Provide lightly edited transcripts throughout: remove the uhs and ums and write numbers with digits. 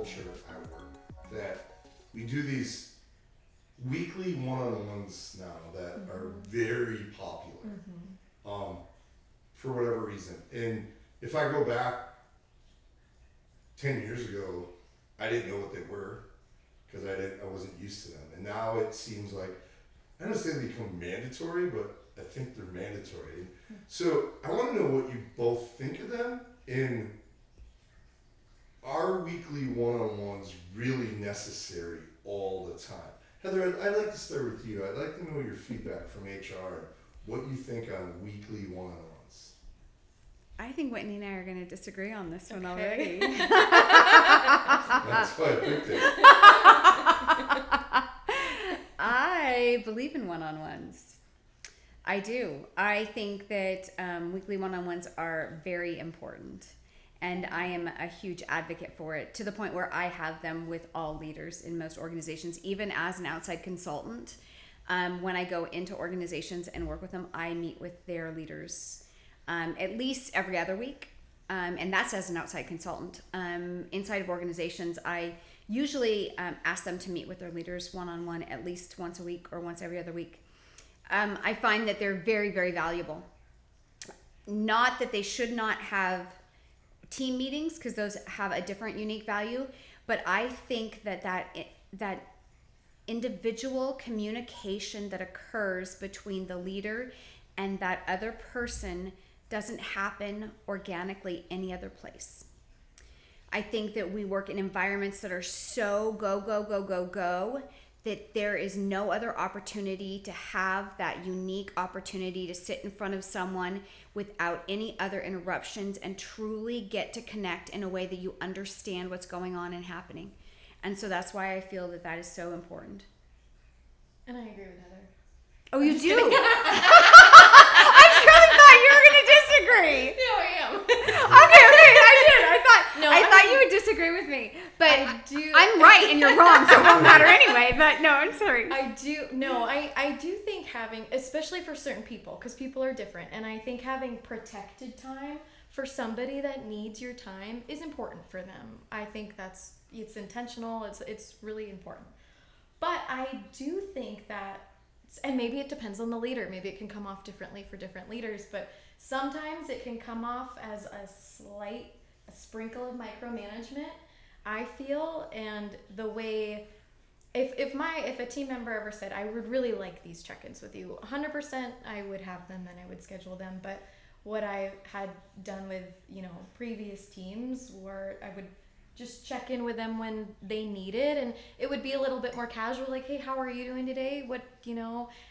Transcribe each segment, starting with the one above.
culture at work that we do these weekly one-on-ones now that are very popular, for whatever reason. And if I go back 10 years ago, I didn't know what they were because I wasn't used to them. And now it seems like, I don't say they become mandatory, but I think they're mandatory. So I want to know what you both think of them. And are weekly one-on-ones really necessary all the time? Heather, I'd like to start with you. I'd like to know your feedback from HR and what you think on weekly one-on-ones. I think Whitney and I are going to disagree on this one already. That's why I picked it. I believe in one-on-ones. I do. I think that weekly one-on-ones are very important. And I am a huge advocate for it, to the point where I have them with all leaders in most organizations. Even as an outside consultant, when I go into organizations and work with them, I meet with their leaders at least every other week. And that's as an outside consultant. Inside of organizations, I usually ask them to meet with their leaders one-on-one at least once a week or once every other week. I find that they're very, very valuable. Not that they should not have team meetings, because those have a different unique value, but I think that individual communication that occurs between the leader and that other person doesn't happen organically any other place. I think that we work in environments that are so go, go, go, go, go, that there is no other opportunity to have that unique opportunity to sit in front of someone without any other interruptions and truly get to connect in a way that you understand what's going on and happening. And so that's why I feel that that is so important. And I agree with Heather. Oh, you do? I truly thought you were going to disagree. No, I am. Okay, I did. I thought I you would disagree with me. But I do. I'm right and you're wrong, so it won't matter anyway. But no, I'm sorry. I do think having, especially for certain people, because people are different, and I think having protected time for somebody that needs your time is important for them. I think it's intentional. It's really important. But I do think that, and maybe it depends on the leader. Maybe it can come off differently for different leaders, but sometimes it can come off as a sprinkle of micromanagement, I feel. And the way, if a team member ever said, I would really like these check-ins with you, 100% I would have them and I would schedule them. But what I had done with, previous teams, where I would just check in with them when they needed, and it would be a little bit more casual, like, hey, how are you doing today?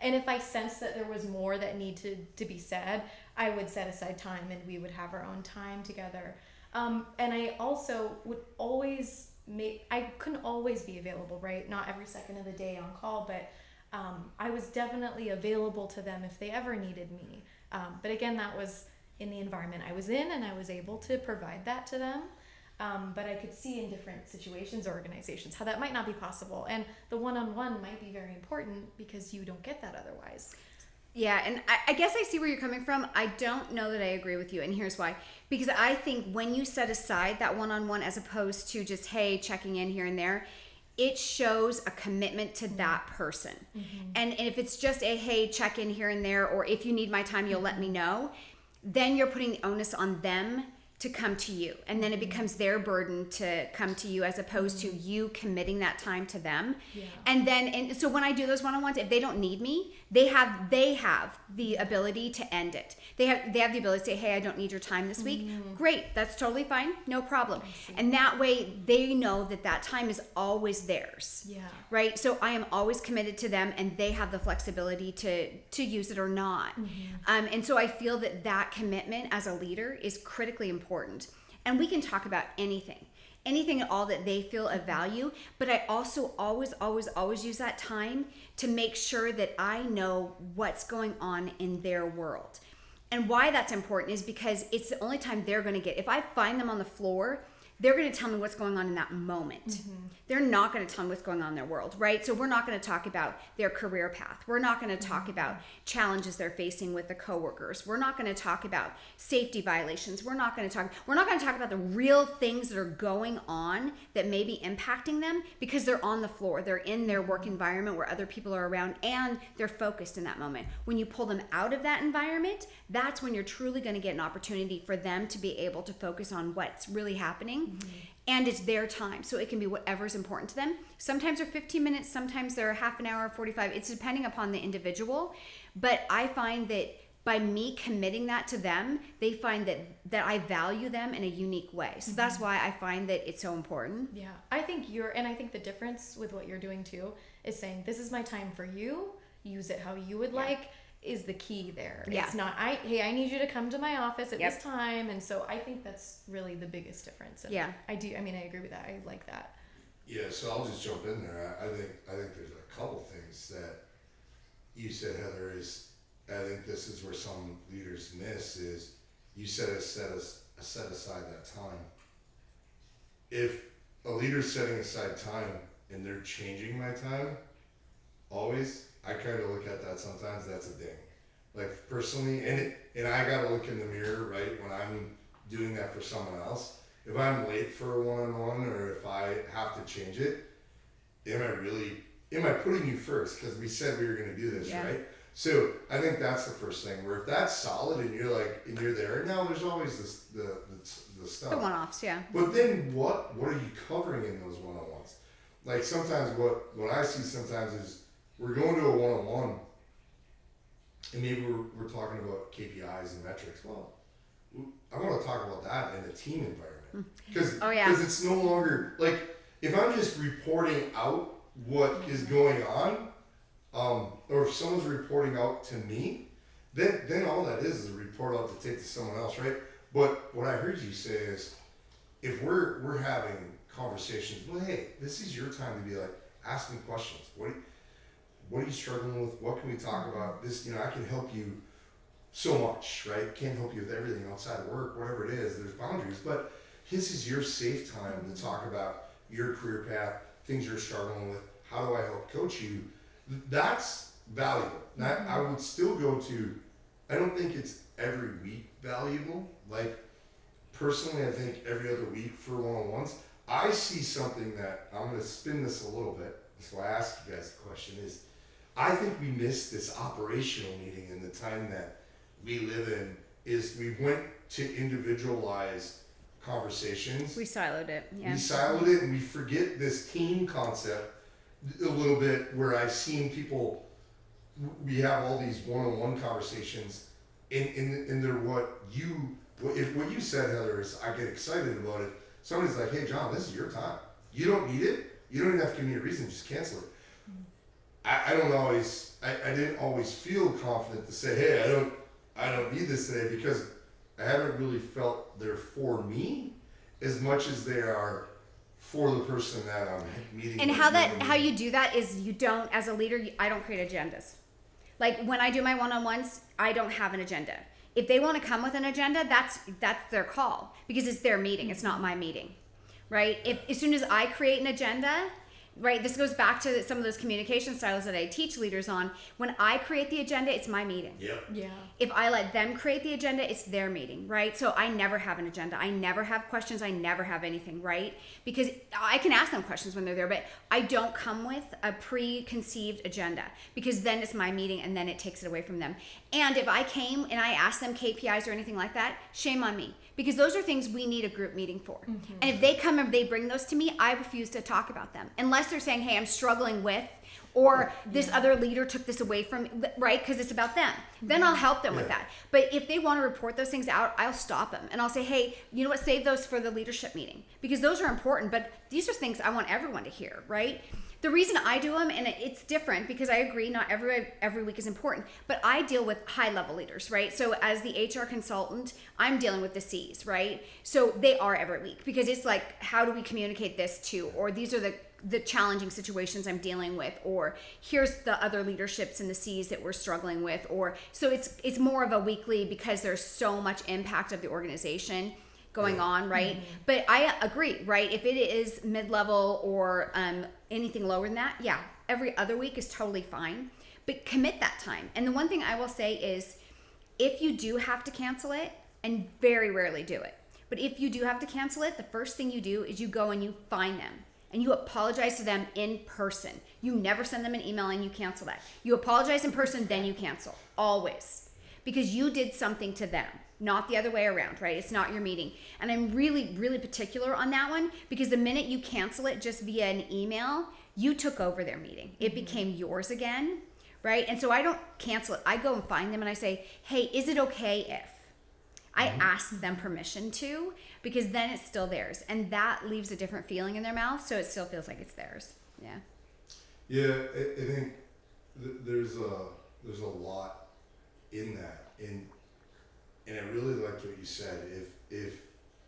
And if I sensed that there was more that needed to be said, I would set aside time and we would have our own time together. And I also would always I couldn't always be available, right? Not every second of the day on call, but I was definitely available to them if they ever needed me. But again, that was in the environment I was in, and I was able to provide that to them. But I could see in different situations or organizations how that might not be possible. And the one-on-one might be very important because you don't get that otherwise. Yeah, and I guess I see where you're coming from. I don't know that I agree with you, and here's why. Because I think when you set aside that one-on-one as opposed to just, hey, checking in here and there, it shows a commitment to that person. Mm-hmm. And if it's just a, hey, check in here and there, or if you need my time, you'll let me know, then you're putting the onus on them to come to you, and then it becomes their burden to come to you as opposed to you committing that time to them. Yeah. And so when I do those one-on-ones, if they don't need me, they have the ability to end it. They have the ability to say, hey, I don't need your time this week. Great, that's totally fine, no problem. And that way they know that time is always theirs. Yeah. Right? So I am always committed to them, and they have the flexibility to use it or not. Mm-hmm. And so I feel that commitment as a leader is critically important. And we can talk about anything at all that they feel of value, but I also always use that time to make sure that I know what's going on in their world. And why that's important is because it's the only time they're going to get. If I find them on the floor, they're going to tell me what's going on in that moment. They're not going to tell me what's going on in their world, right? So we're not going to talk about their career path. We're not going to talk about challenges they're facing with the coworkers. We're not going to talk about safety violations. We're not going to talk about the real things that are going on that may be impacting them, because they're on the floor. They're in their work environment where other people are around, and they're focused in that moment. When you pull them out of that environment, that's when you're truly going to get an opportunity for them to be able to focus on what's really happening. And it's their time, so it can be whatever's important to them. Sometimes they're 15 minutes, sometimes they're half an hour, 45. It's depending upon the individual. But I find that by me committing that to them, they find that I value them in a unique way. So that's why I find that it's so important. Yeah, I think the difference with what you're doing too is saying, this is my time for you, use it how you would like, is the key there. Yeah. It's not, I need you to come to my office at this time. And so I think that's really the biggest difference. And Yeah. I agree with that. I like that. Yeah, so I'll just jump in there. I think there's a couple things that you said, Heather, is I think this is where some leaders miss is you said set aside that time. If a leader's setting aside time and they're changing my time, always, I kind of look at that sometimes, that's a ding. Like personally, and I gotta look in the mirror, right, when I'm doing that for someone else. If I'm late for a one-on-one, or if I have to change it, am I putting you first? Because we said we were gonna do this, right? So I think that's the first thing, where if that's solid and you're there, now there's always the stuff. The one-offs, yeah. But then what are you covering in those one-on-ones? Like sometimes what I see sometimes is we're going to a one-on-one and maybe we're talking about KPIs and metrics. Well, I want to talk about that in a team environment. Because it's no longer, like, if I'm just reporting out what is going on, or if someone's reporting out to me, then all that is a report out to take to someone else, right? But what I heard you say is, if we're having conversations, well, hey, this is your time to be like, ask me questions. What are you struggling with? What can we talk about? This, I can help you so much, right? Can't help you with everything outside of work, whatever it is. There's boundaries, but this is your safe time to talk about your career path, things you're struggling with. How do I help coach you? That's valuable. I would still go to, I don't think it's every week valuable. Like, personally, I think every other week for one-on-ones. I see something that, I'm going to spin this a little bit. That's why I asked you guys the question is, I think we missed this operational meeting in the time that we live in, is we went to individualized conversations. We siloed it, yeah. We siloed it and we forget this team concept a little bit, where I've seen people, we have all these one-on-one conversations and they're what you said, Heather, is I get excited about it. Somebody's like, hey John, this is your time. You don't need it. You don't even have to give me a reason, just cancel it. I didn't always feel confident to say, hey, I don't need this today, because I haven't really felt they're for me as much as they are for the person that I'm meeting. And how you do that is, you don't, as a leader, I don't create agendas. Like when I do my one-on-ones, I don't have an agenda. If they want to come with an agenda, that's their call, because it's their meeting. It's not my meeting, right? As soon as I create an agenda, right, this goes back to some of those communication styles that I teach leaders on. When I create the agenda, it's my meeting. Yep. Yeah. If I let them create the agenda, it's their meeting, right? So I never have an agenda. I never have questions. I never have anything, right? Because I can ask them questions when they're there, but I don't come with a preconceived agenda, because then it's my meeting and then it takes it away from them. And if I came and I asked them KPIs or anything like that, shame on me, because those are things we need a group meeting for. And if they come and they bring those to me, I refuse to talk about them unless they're saying, hey, I'm struggling with, or this other leader took this away from me, right? Because it's about them. Then I'll help them with that. But if they want to report those things out, I'll stop them and I'll say, hey, you know what? Save those for the leadership meeting, because those are important. But these are things I want everyone to hear, right? The reason I do them, and it's different, because I agree not every week is important, but I deal with high level leaders, right? So as the HR consultant, I'm dealing with the C's, right? So they are every week, because it's like, how do we communicate this to, or these are the challenging situations I'm dealing with, or here's the other leaderships in the C's that we're struggling with, or so it's more of a weekly, because there's so much impact of the organization going on, right? But I agree, right? If it is mid-level or anything lower than that, yeah, every other week is totally fine. But commit that time. And the one thing I will say is, if you do have to cancel it, and very rarely do it, but if you do have to cancel it, the first thing you do is you go and you find them and you apologize to them in person. You never send them an email and you cancel that. You apologize in person, then you cancel, always, because you did something to them, not the other way around, right? It's not your meeting. And I'm really, really particular on that one, because the minute you cancel it just via an email, you took over their meeting. It became yours again, right? And so I don't cancel it. I go and find them and I say, hey, is it okay if? I ask them permission to, because then it's still theirs. And that leaves a different feeling in their mouth, so it still feels like it's theirs. Yeah. Yeah, I think there's a lot in that, and I really liked what you said. If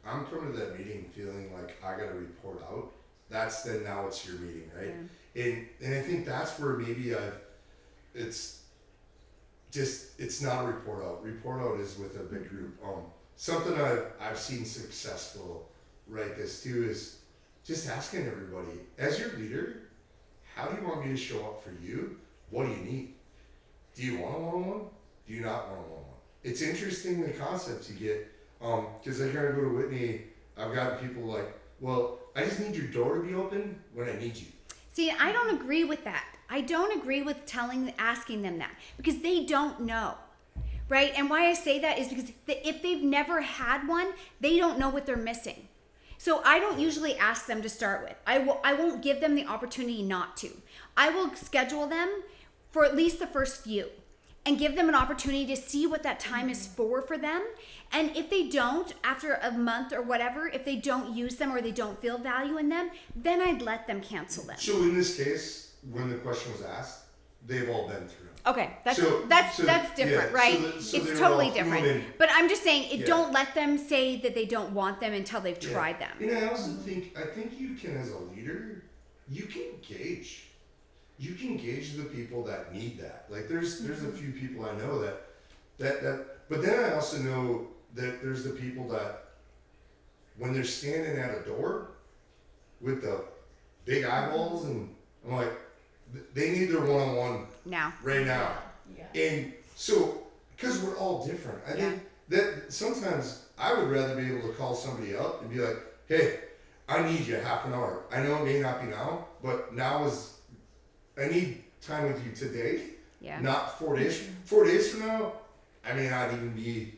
I'm coming to that meeting feeling like I got to report out, that's then now it's your meeting, right? Yeah. And I think that's where maybe it's not a report out. Report out is with a big group. Something I've seen successful, right? This too is just asking everybody, as your leader, how do you want me to show up for you? What do you need? Do you want a one-on-one? Do you not want a one-on-one? It's interesting the concepts you get, because I kind of go to Whitney. I've got people like, well, I just need your door to be open when I need you. See, I don't agree with that. I don't agree with asking them that, because they don't know, right? And why I say that is because if they've never had one, they don't know what they're missing. So I don't usually ask them to start with. I won't give them the opportunity not to. I will schedule them for at least the first few and give them an opportunity to see what that time is for them. And if they don't, after a month or whatever, if they don't use them or they don't feel value in them, then I'd let them cancel them. So in this case, when the question was asked, they've all been through. Okay, that's different, yeah, right? So it's totally different. But I'm just saying, Yeah. don't let them say that they don't want them until they've tried them. And I also think you can, as a leader, you can gauge. You can gauge the people that need that. Like there's a few people I know that but then I also know that there's the people that when they're standing at a door with the big eyeballs, and I'm like, they need their one-on-one Now. right now. Yeah. And so, because we're all different, I think that sometimes I would rather be able to call somebody up and be like, hey, I need you half an hour. I know it may not be now, but I need time with you today, not 4 days. 4 days from now, I may not even be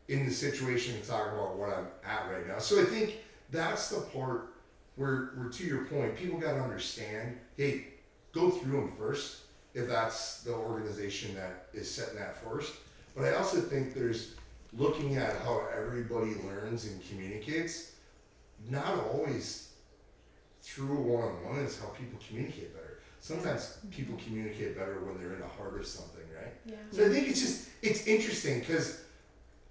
in the situation to talk about what I'm at right now. So I think that's the part where to your point, people got to understand, hey, go through them first if that's the organization that is setting that first. But I also think there's looking at how everybody learns and communicates, not always through a one-on-one is how people communicate better. Sometimes people communicate better when they're in the heart of something, right? Yeah. So I think it's interesting because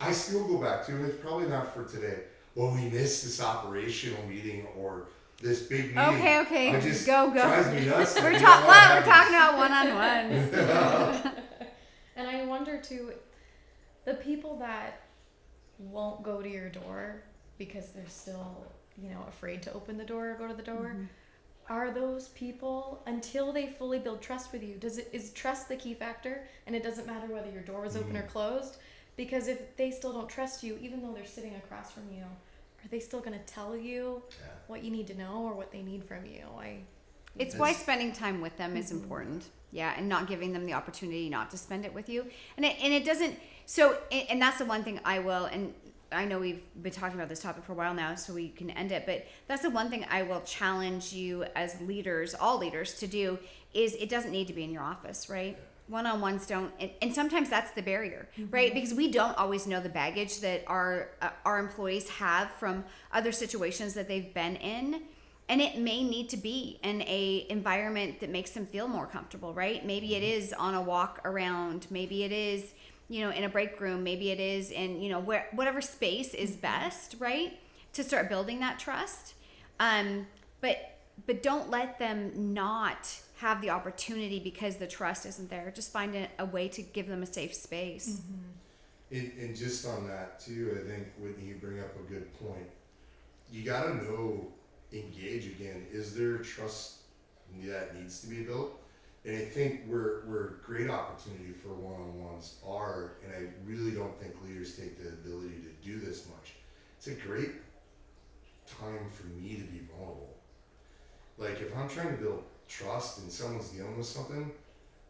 I still go back to, and it's probably not for today, well, we missed this operational meeting or this big meeting. Okay, It just go. drives me nuts. We're talking about one-on-ones. And I wonder too, the people that won't go to your door because they're still, afraid to open the door or go to the door, are those people, until they fully build trust with you, is trust the key factor? And it doesn't matter whether your door is open or closed, because if they still don't trust you, even though they're sitting across from you, are they still going to tell you what you need to know or what they need from you? It's why spending time with them is important. Yeah, and not giving them the opportunity not to spend it with you. And it doesn't, so, and that's the one thing I will, and I know we've been talking about this topic for a while now, so we can end it, but that's the one thing I will challenge you as leaders, all leaders, to do, is it doesn't need to be in your office, right? One-on-ones don't, and sometimes that's the barrier, right? Because we don't always know the baggage that our employees have from other situations that they've been in. And it may need to be in a environment that makes them feel more comfortable, right? Maybe it is on a walk around. Maybe it is, in a break room. Maybe it is in, whatever space is best, right? To start building that trust. But don't let them not have the opportunity because the trust isn't there. Just find a way to give them a safe space. And just on that too, I think Whitney, you bring up a good point. You gotta know, engage again. Is there trust that needs to be built? And I think where great opportunity for one-on-ones are, and I really don't think leaders take the ability to do this much. It's a great time for me to be vulnerable. Like if I'm trying to build trust and someone's dealing with something,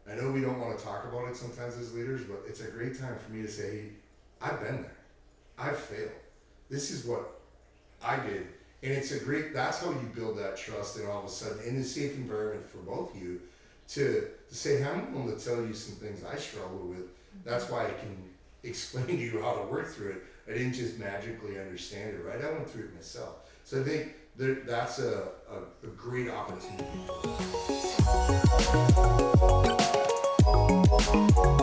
I know we don't want to talk about it sometimes as leaders, but it's a great time for me to say, hey, I've been there. I've failed. This is what I did. And it's a great, that's how you build that trust, and all of a sudden in a safe environment for both of you to say, hey, I'm willing to tell you some things I struggle with. That's why I can explain to you how to work through it. I didn't just magically understand it, right? I went through it myself. So I think that's a great opportunity for us.